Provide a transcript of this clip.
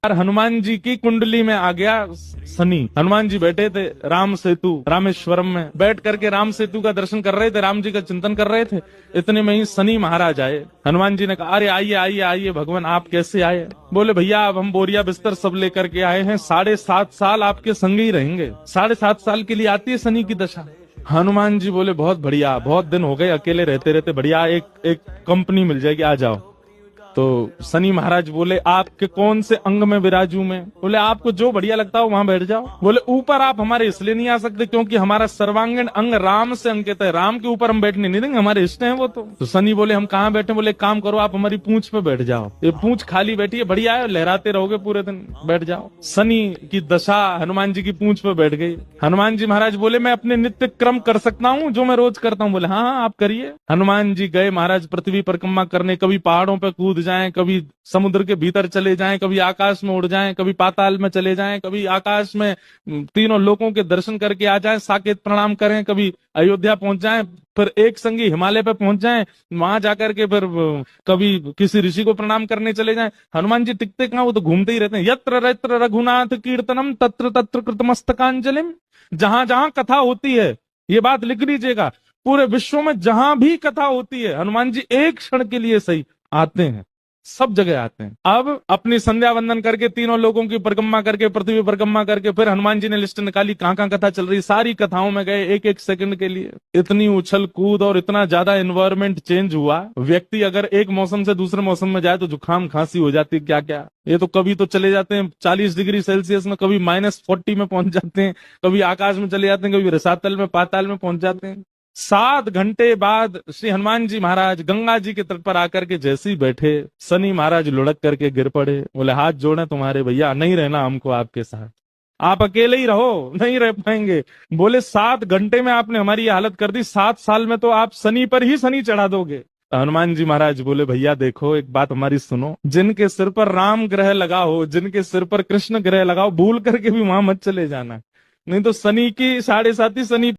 यार हनुमान जी की कुंडली में आ गया शनि। हनुमान जी बैठे थे राम सेतु रामेश्वरम में, बैठ करके राम सेतु का दर्शन कर रहे थे, राम जी का चिंतन कर रहे थे। इतने में ही शनि महाराज आए। हनुमान जी ने कहा, अरे आइए आइए आइए भगवान, आप कैसे आए? बोले भैया अब हम बोरिया बिस्तर सब लेकर के आए हैं, 7.5 साल आपके संग ही रहेंगे। 7.5 साल के लिए आती है शनि की दशा। हनुमान जी बोले बहुत बढ़िया, बहुत दिन हो गए अकेले रहते रहते, बढ़िया एक एक कंपनी मिल जाएगी, आ जाओ। तो शनि महाराज बोले आपके कौन से अंग में विराजू मैं? बोले आपको जो बढ़िया लगता हो वहां बैठ जाओ। बोले ऊपर आप हमारे इसलिए नहीं आ सकते क्योंकि हमारा सर्वांगीण अंग राम से अंकित है, राम के ऊपर हम बैठने नहीं देंगे, हमारे इष्ट हैं वो। तो शनि बोले हम कहाँ बैठे? बोले एक काम करो, आप हमारी पूंछ पे बैठ जाओ, ये पूंछ खाली बैठी है, बढ़िया है, लहराते रहोगे पूरे दिन, बैठ जाओ। शनि की दशा हनुमान जी की पूंछ पे बैठ गई। हनुमान जी महाराज बोले मैं अपने नित्य क्रम कर सकता हूँ जो मैं रोज करता हूँ? बोले हाँ हाँ आप करिए। हनुमान जी गए महाराज पृथ्वी परिक्रमा करने, कभी पहाड़ों पे कूद जाएं, कभी समुद्र के भीतर चले जाएं, कभी आकाश में उड़ जाएं, कभी पाताल में चले जाएं, कभी आकाश में तीनों लोकों के दर्शन करके आ जाएं, साकेत प्रणाम करें, कभी अयोध्या पहुंच जाएं, फिर एक संगी हिमालय पे पहुंच जाएं, वहां जाकर के फिर कभी किसी ऋषि को प्रणाम करने चले जाएं। हनुमान जी टिकते कहाँ, वो तो घूमते ही रहते हैं। यत्र यत्र रघुनाथ कीर्तनम तत्र तत्र कृतमस्तकांजलिम। जहां जहां कथा होती है, ये बात लिख लीजिएगा, पूरे विश्व में जहां भी कथा होती है हनुमान जी एक क्षण के लिए सही आते हैं, सब जगह आते हैं। अब अपनी संध्या वंदन करके तीनों लोगों की परिक्रमा करके, पृथ्वी परिक्रमा करके, फिर हनुमान जी ने लिस्ट निकाली कहां कहां कथा चल रही, सारी कथाओं में गए एक एक सेकंड के लिए। इतनी उछल कूद और इतना ज्यादा एनवायरमेंट चेंज हुआ, व्यक्ति अगर एक मौसम से दूसरे मौसम में जाए तो जुकाम खांसी हो जाती है, क्या क्या। ये तो कभी तो चले जाते हैं 40 डिग्री सेल्सियस में, कभी -40 में पहुंच जाते हैं, कभी आकाश में चले जाते हैं, कभी रसातल में पाताल में पहुंच जाते हैं। 7 घंटे बाद श्री हनुमान जी महाराज गंगा जी के तट पर आकर के जैसे ही बैठे, शनि महाराज लुढ़क करके गिर पड़े। बोले हाथ जोड़े तुम्हारे भैया, नहीं रहना हमको आपके साथ, आप अकेले ही रहो, नहीं रह पाएंगे। बोले 7 घंटे में आपने हमारी ये हालत कर दी, 7 साल में तो आप शनि पर ही शनि चढ़ा दोगे। हनुमान जी महाराज बोले भैया देखो एक बात हमारी सुनो, जिनके सिर पर राम ग्रह लगा हो, जिनके सिर पर कृष्ण ग्रह लगा हो, भूल करके भी वहां मत चले जाना, नहीं तो शनि की 7.5 शनि